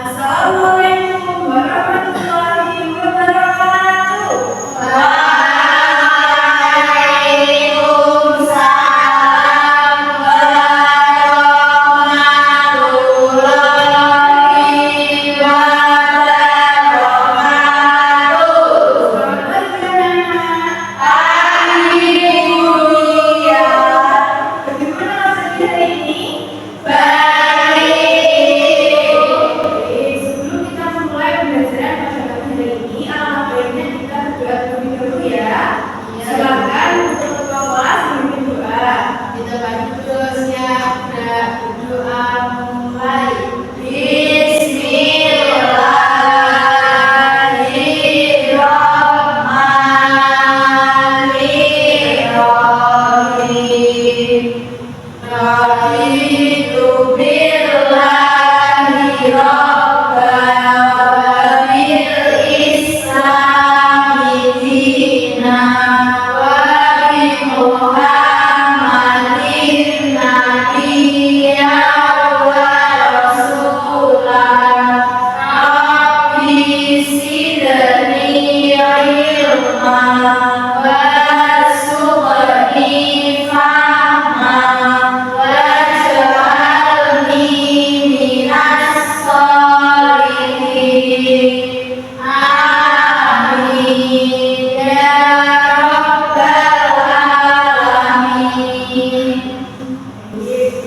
Assalamualaikum warahmatullahi wabarakatuh. Waalaikumsalam warahmatullahi wabarakatuh. Selamat pagi anak-anak. Pagi Buya. Bagaimana rasanya hari ini? Baik. Oke, sebelum kita memulai pembelajaran pada pagi hari ini, alangkah baiknya kita berdoa terlebih dahulu ya. Silakan untuk ketua kelas memimpin doa. Kita bagi terus ya, berdoa mulai. Bismillahirrahmanirrahim. Raditu billahi rabbana wa bil islami dinan wa bi Muhammadin nabiyyan wa rasulan. Rabbi zidni ilman warzuqni fahman waj'alni minas sholihin. Amin ya rabbal alamin.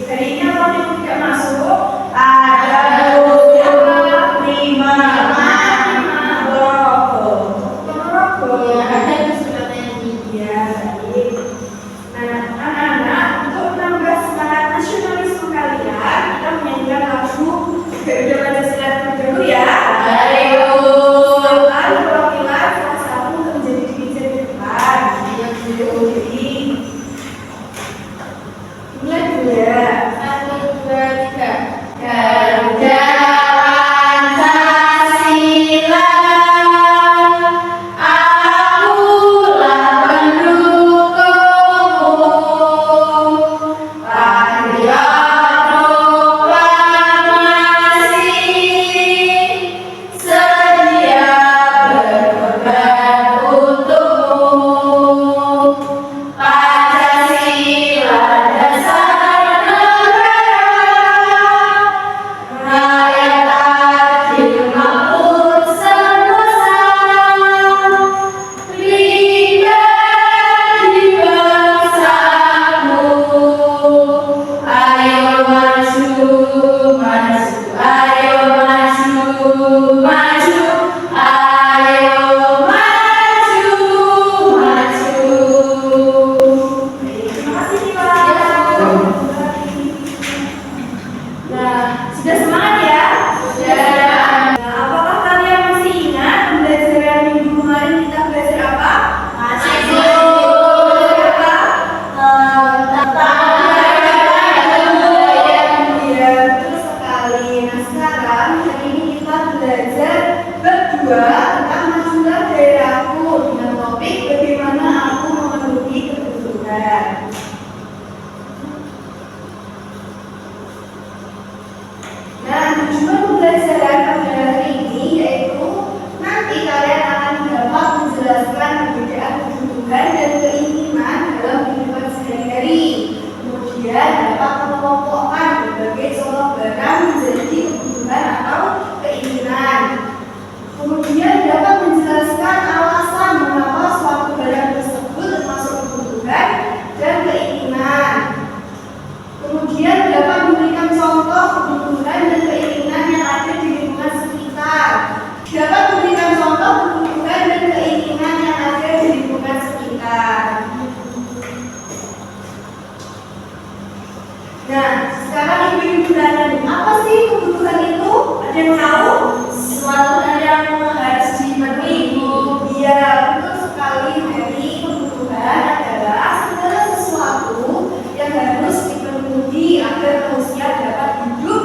Hari ini apa yang tidak masuk? Ada 25 Ponorogo. ada kesulitan ini. Ya, baik. Nah, anak-anak, untuk menambah semangat nasionalisme kalian, kita menyanyikan lagu Garuda Pancasila terlebih dahulu ya. Ayo. Silakan perwakilan kelas 1 untuk menjadi DJ di depan. Jadi, mulai dulu ya. 1, 2, 3. Garuda Pancasila, akulah pendukungmu. Patriot proklamasi, sedia berkorban untukmu. Pancasila dasar negara, rakyat adil makmur sentosa, pribadi bangsaku. Ayo maju, maju, ayo maju, maju, ayo maju, maju. Terima kasih, Nila. Nah, sudah semangat ya? Sudah. Nah, apakah kalian masih ingat pembelajaran minggu kemarin kita belajar apa? Masih. Belajar apa? Iya, betul sekali. Nah, sekarang hari ini kita belajar berdua tentang masalah daerahku dengan topik bagaimana aku memenuhi kebutuhan. Nah, tujuan pembelajaran pada hari ini yaitu nanti kalian akan dapat menjelaskan perbedaan kebutuhan dan keinginan dalam kehidupan sehari-hari. Kemudian dapat mengelompokkan berbagai contoh barang menjadi kebutuhan atau keinginan. Kemudian dapat menjelaskan alasan mengapa suatu barang tersebut termasuk kebutuhan dan keinginan. Kemudian dapat memberikan contoh kebutuhan dan keinginan yang ada di lingkungan sekitar. Dapat memberikan contoh kebutuhan dan keinginan yang ada di lingkungan sekitar. Nah, sekarang ibu-ibu tanya, apa sih kebutuhan itu? Ada yang tahu? Suatu hal yang harus dipenuhi, Bu. Iya, betul sekali. Jadi kebutuhan adalah segala sesuatu yang harus dipenuhi agar manusia dapat hidup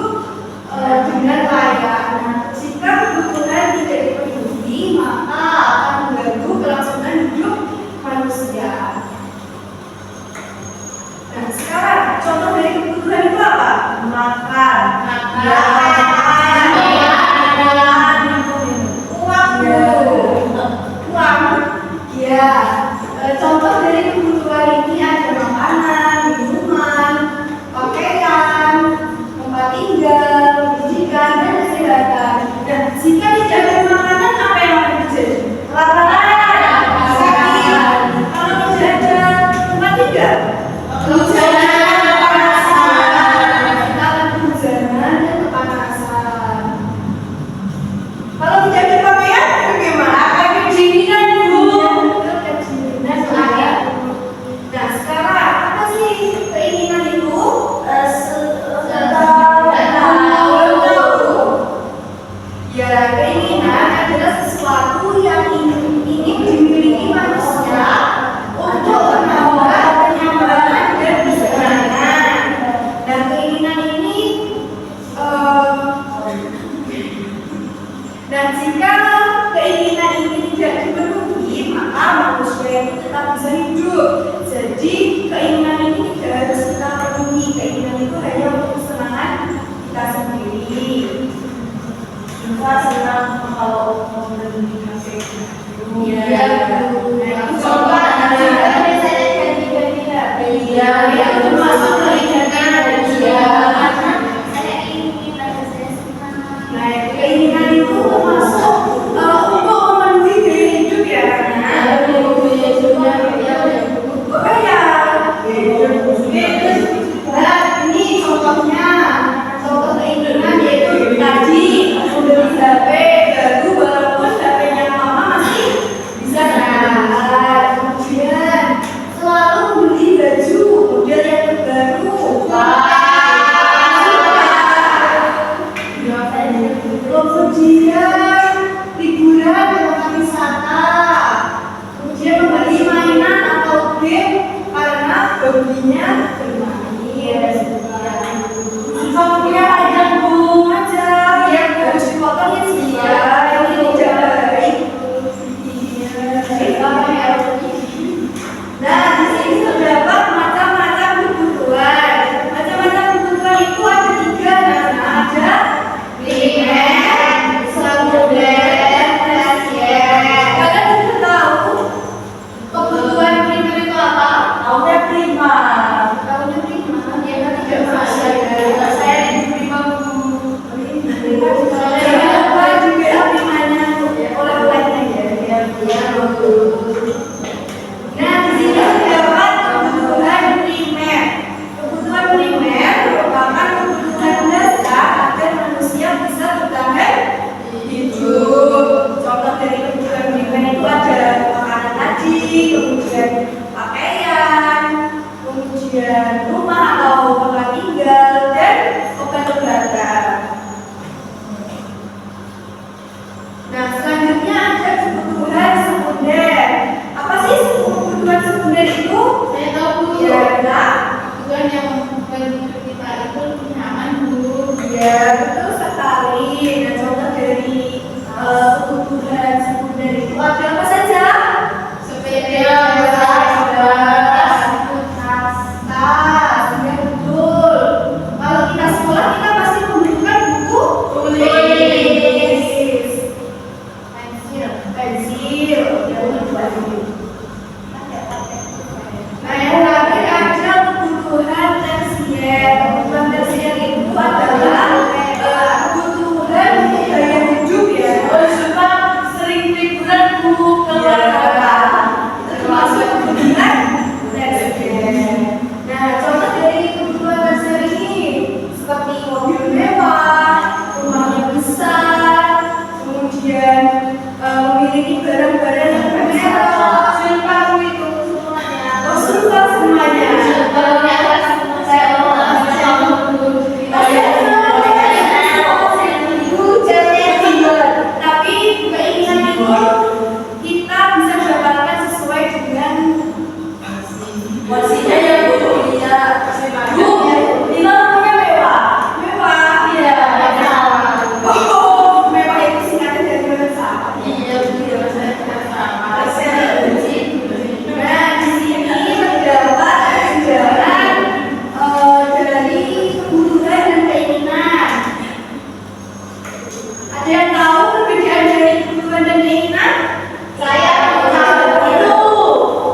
dengan layak. Nah, jika kebutuhan tidak dipenuhi, maka akan mengganggu kelangsungan hidup manusia. Nah, sekarang contoh dari kebutuhan itu apa? Makan. Makan. Ya, makan. Syifa senang kalau membeli HP. Iya, coba biasanya ganti-ganti HP. Iya, itu termasuk keinginan dari dia. Saya ingin ada saya senang. Nah, keinginan itu termasuk untuk memenuhi gaya hidup ya. Nah, ini contohnya, contoh keinginan yaitu tadi membeli HP baru walaupun HP-nya lama masih bisa jalan. Kemudian selalu beli baju model yang terbaru. Kemudian liburan ke tempat wisata. Kemudian membeli mainan atau game karena hobinya bermain. Contohnya panjang Bu aja. Yang harus dipotong ya sih ya, yang tidak baik. Nah, di sini terdapat macam-macam kebutuhan. Macam-macam kebutuhan itu ada 3, nah ada primer, sekunder, tersier. Kalian sudah tahu kebutuhan primer itu apa? Tahunnya prima. Tahunnya primer, ya kan tidak masuk. Saya di primer jangan lupa juga primanya oleh-olehnya ya, biar bagus. Nah, di sini terdapat kebutuhan primer. Kebutuhan primer merupakan kebutuhan dasar agar manusia bisa bertahan hidup. Contoh dari kebutuhan primer itu ada makanan tadi, kemudian pakaian, kemudian rumah atau tempat tinggal, dan obat-obatan. Nah, selanjutnya ada kebutuhan sekunder. Apa sih kebutuhan sekunder itu? Saya tahu Bu. Ya, kebutuhan yang bagi kita itu lebih nyaman Bu. Ya, betul sekali. Nah, contoh dari kebutuhan sekunder itu ada apa saja? Sepeda, tas, tas, ya betul. Kalau kita sekolah kita pasti membutuhkan buku tulis. Pensil, nah yang terakhir ada kebutuhan tersier. Kebutuhan tersier itu adalah kebutuhan untuk gaya hidup ya. Suka sering liburan Bu ke luar Ya, kota. termasuk kebutuhan tersier. Nah, contoh dari kebutuhan tersier ini seperti mobil mewah, rumah yang besar, kemudian memiliki barang-barang yang bermerek. Suka itu semuanya. Oh, suka semuanya. Tapi keinginan itu kita bisa dapatkan sesuai dengan Porsinya ya Bu. Iya. Bu, Lila namanya mewah. mewah. Iya. Oh, mewah itu singkatan dari bahasa apa? Iya Bu. Sama. Nah, di sini terdapat sejarah dari kebutuhan dan keinginan. Ada yang tahu perbedaan dari kebutuhan dan keinginan? Saya tahu.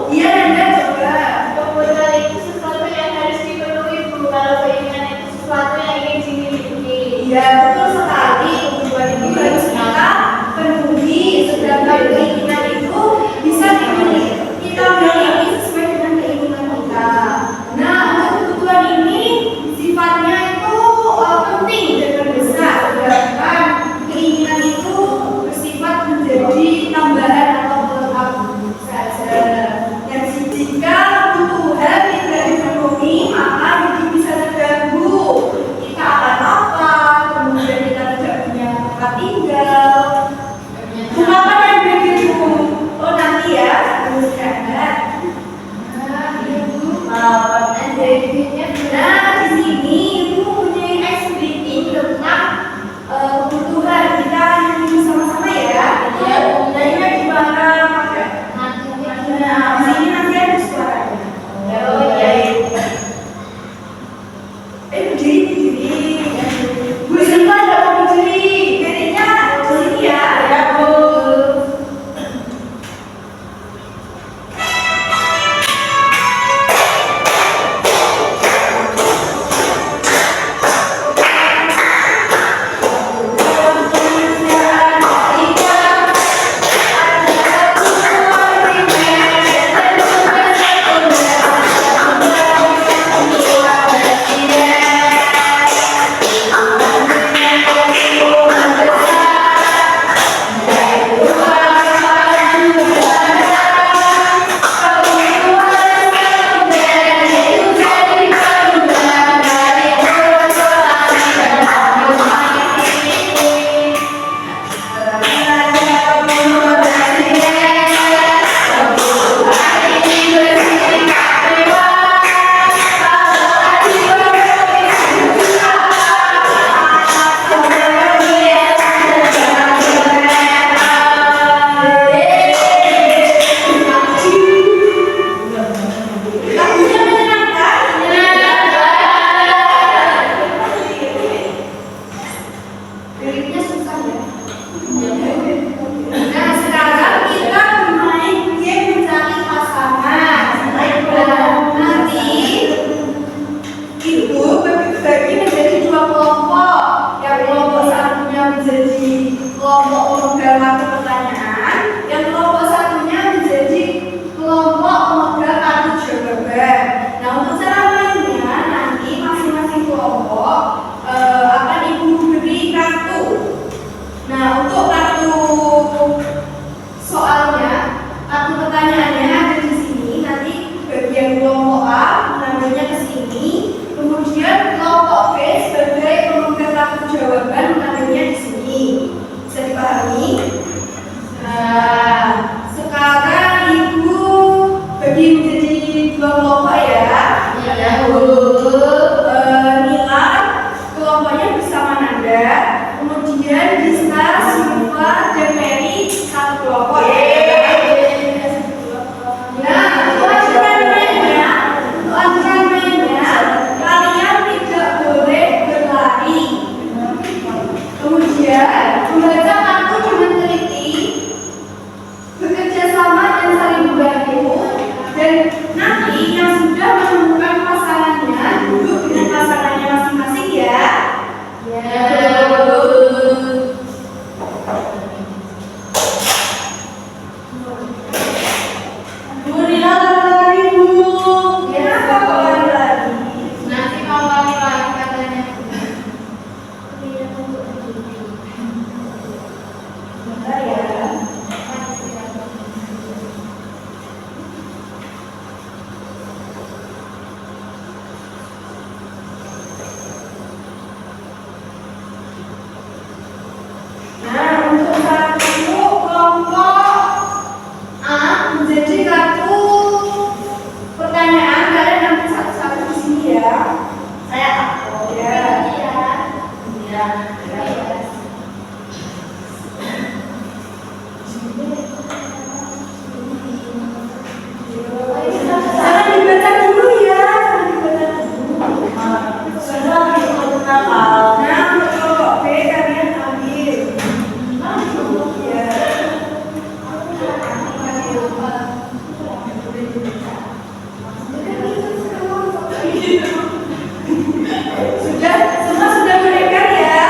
Iya, Anda coba. Kebutuhan itu sesuatu yang harus dipenuhi Bu. Kalau keinginan itu sesuatu yang ingin dimiliki. Iya, betul sekali. Kebutuhan itu harus kita penuhi, sedangkan keinginan itu bisa kita miliki sesuai dengan keinginan kita. Nah, untuk kebutuhan ini sifatnya itu penting dan mendesak, sedangkan keinginan itu bersifat menjadi tambahan atau pelengkap saja. Dan jika kebutuhan tidak dipenuhi, maka hidup bisa terganggu. Kita akan lapar, kemudian bersama Nanda. Kemudian Dista, Silva, dan Mary satu kelompok. Nah, untuk aturan mainnya, kalian tidak boleh berlari. Kemudian membaca kartu dengan teliti, bekerja sama dan saling membantu, dan nanti yang sudah menemukan pasangannya duduk dengan pasangannya masing-masing ya. Bu Rina lari-lari Bu. Kenapa kok lari-lari? Nanti mau lari-lari katanya. Bentar ya. Nah, untuk satu kelompok A menjadi kartu pertanyaan, kalian ambil satu-satu di sini ya. Saya upload ya. Iya. Jangan dibaca dulu ya. Jangan dibaca dulu. Nah, untuk kelompok B kalian ambil. Ya. Sudah, semua sudah mendengar ya.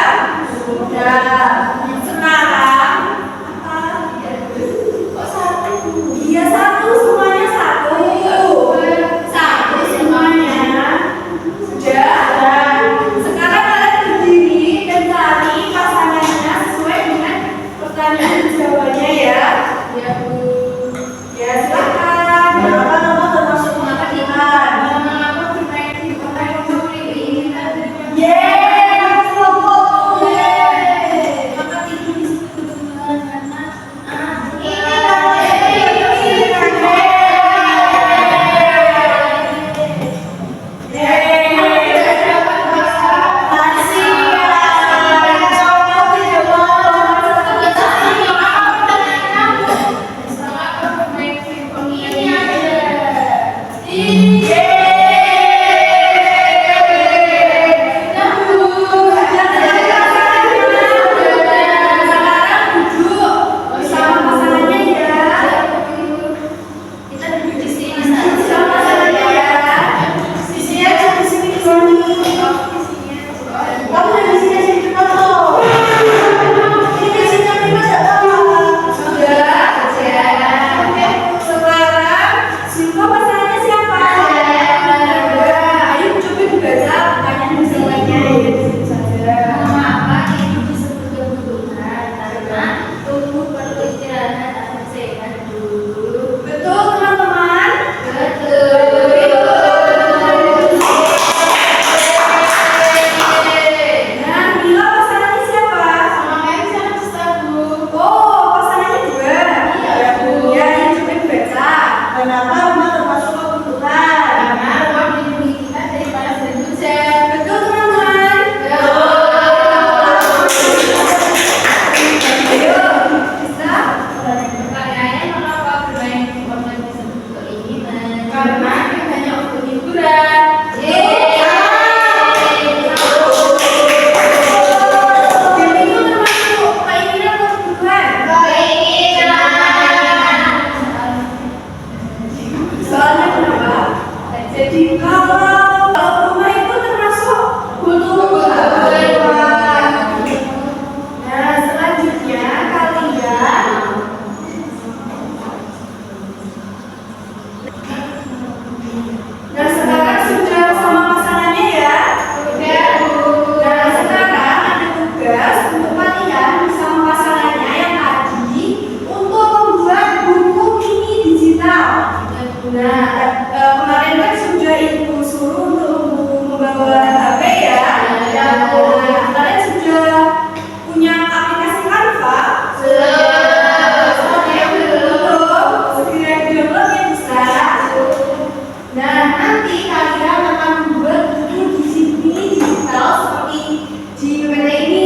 Dokumen ini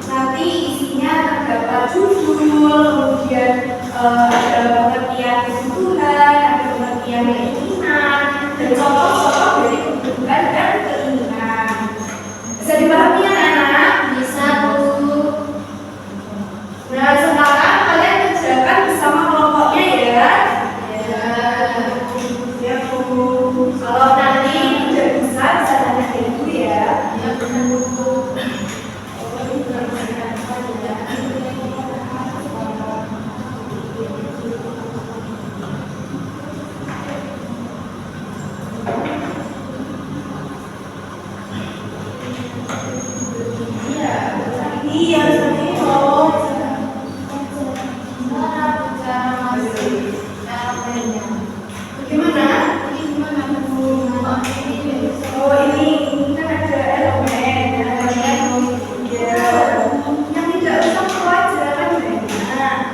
nanti isinya terdapat judul, kemudian ada pengertian kebutuhan, ada pengertian keinginan, dan contoh-contoh dari kebutuhan dan keinginan. Bisa dipahami ya anak-anak? Bisa, Bu. Nah, sekarang kalian kerjakan bersama kelompoknya ya. Ya, Bu. Kalau nanti tidak bisa tanya ke Ibu ya. Ya, benar, Bu. Iya, seperti itu. Bagaimana? Oh, ini kan ada elemen, ya. Yang tidak usah pelajaran ya.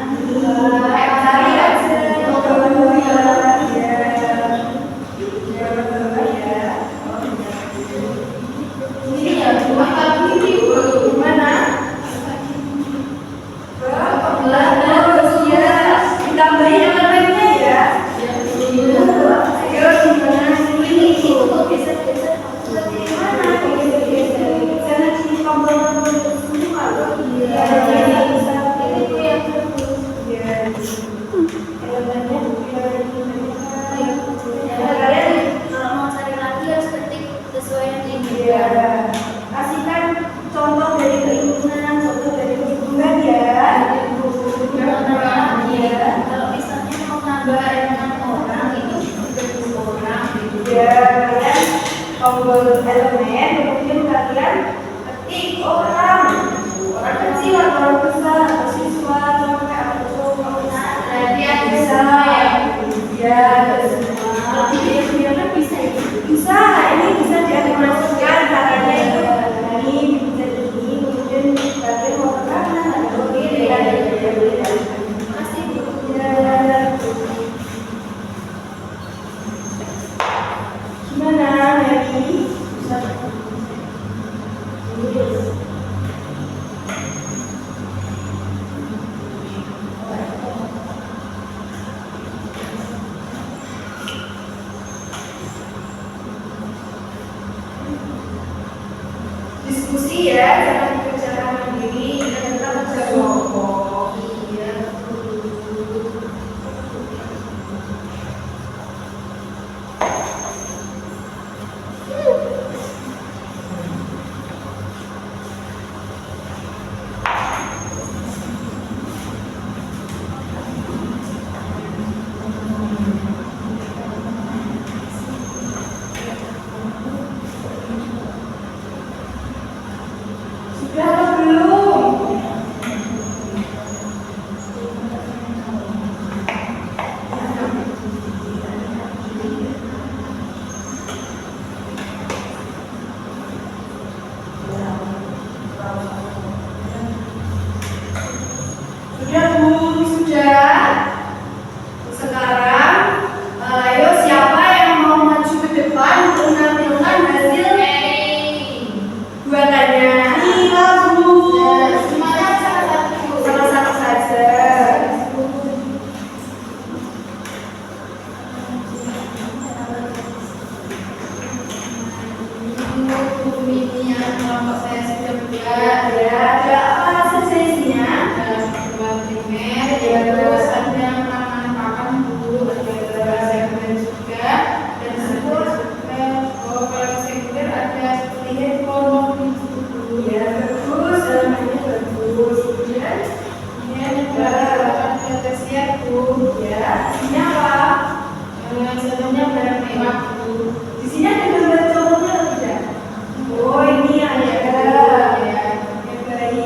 Cari aja. Ini ya, gimana? Ditambahin elemennya ya. Ayo gimana ini? Gimana? Sana sini tombol-tombol semua. Kalau mau cari lagi harus ketik sesuai yang ini. Ya, kasihkan contoh dari keinginan, contoh dari kebutuhan ya. Kalau misalnya mau nambah elemen orang itu dari orang gitu. Ya, kalian tombol elemen, kemudian kalian ketik orang kecil atau orang besar, atau siswa, cewek atau cowok. Berarti ada Bisa semua ya. ya, ada semua. Kalau video kan bisa ya. Bisa, ini bisa dianimasikan caranya itu ini bisa ini, kemudian kalian mau ke kanan atau ke kiri ada Makasih, Bu. Gimana Mary? Diskusi ya, jangan dikerjakan mandiri, dan kita kerja kelompok. Iya. Sudah atau belum? Sudah Bu, sudah. Sekarang, ayo siapa yang mau maju ke depan untuk menampilkan hasil buatannya? Iya Bu. Semuanya satu-satu. Sama-sama saja. Ini yang kelompok saya sudah buat. Ya, ada apa saja isinya? Ada sebuah primer, terus ada pakan Bu, ada sekunder juga, dan sebuah kalau sekunder ada seperti handphone gitu. Ya, bagus, namanya bagus. Kemudian, Ada tersier Bu, ya, isinya apa? contohnya barang mewah Bu. Di sini ada gambar contohnya atau tidak? Oh, ini ada. Ya. Ya, baik.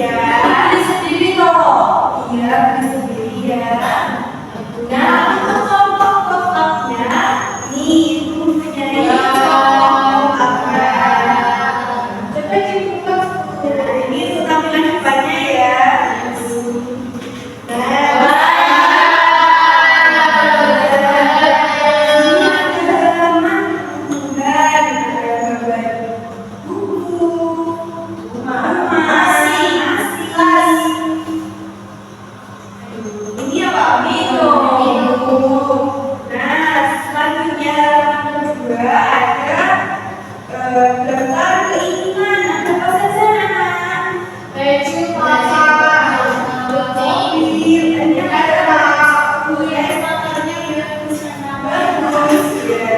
ya. Beli sendiri loh. Iya, beli sendiri ya. Nah, untuk kelompok-kelompoknya. Nih, itu mempunyai kelompok apa? Coba dibuka. Nah, ini untuk tampilan depannya ya. Daftar keinginan apa saja anak? Baju Mobil, ada apa? ya, motornya udah bisa Bagus ya.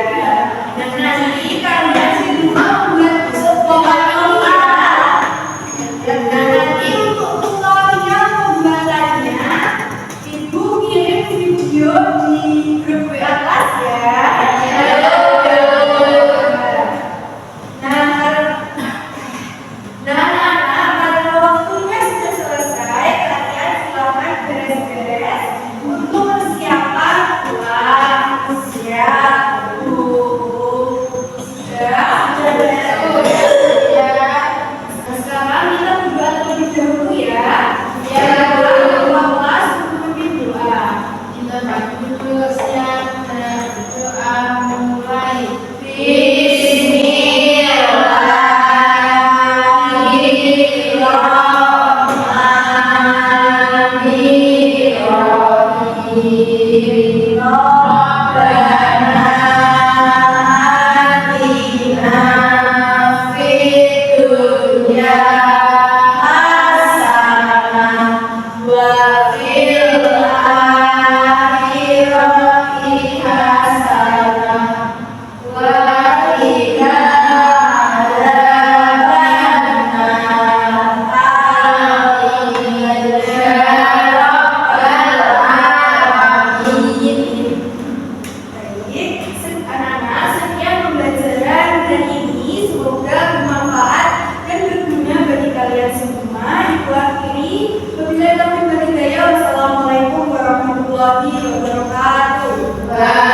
Dan nanti kalian di rumah buat pembuatannya. Dan nanti untuk tutorial pembuatannya, ibu kirim video di grup WA kelas ya. Nah, kalau waktunya sudah selesai, kalian silakan beres-beres untuk persiapan pulang. Siap, Bu. Sudah beres ya. Nah, sekarang kita berdoa terlebih dahulu ya. Ya, pulang kelas untuk memimpin doa. Kita duduk siap dan berdoa mulai. Anak-anak, sekian pembelajaran hari ini. Semoga bermanfaat dan berguna bagi kalian semua. Ibu akhiri, wabillahi taufiq wal hidayah. Wassalamualaikum warahmatullahi wabarakatuh.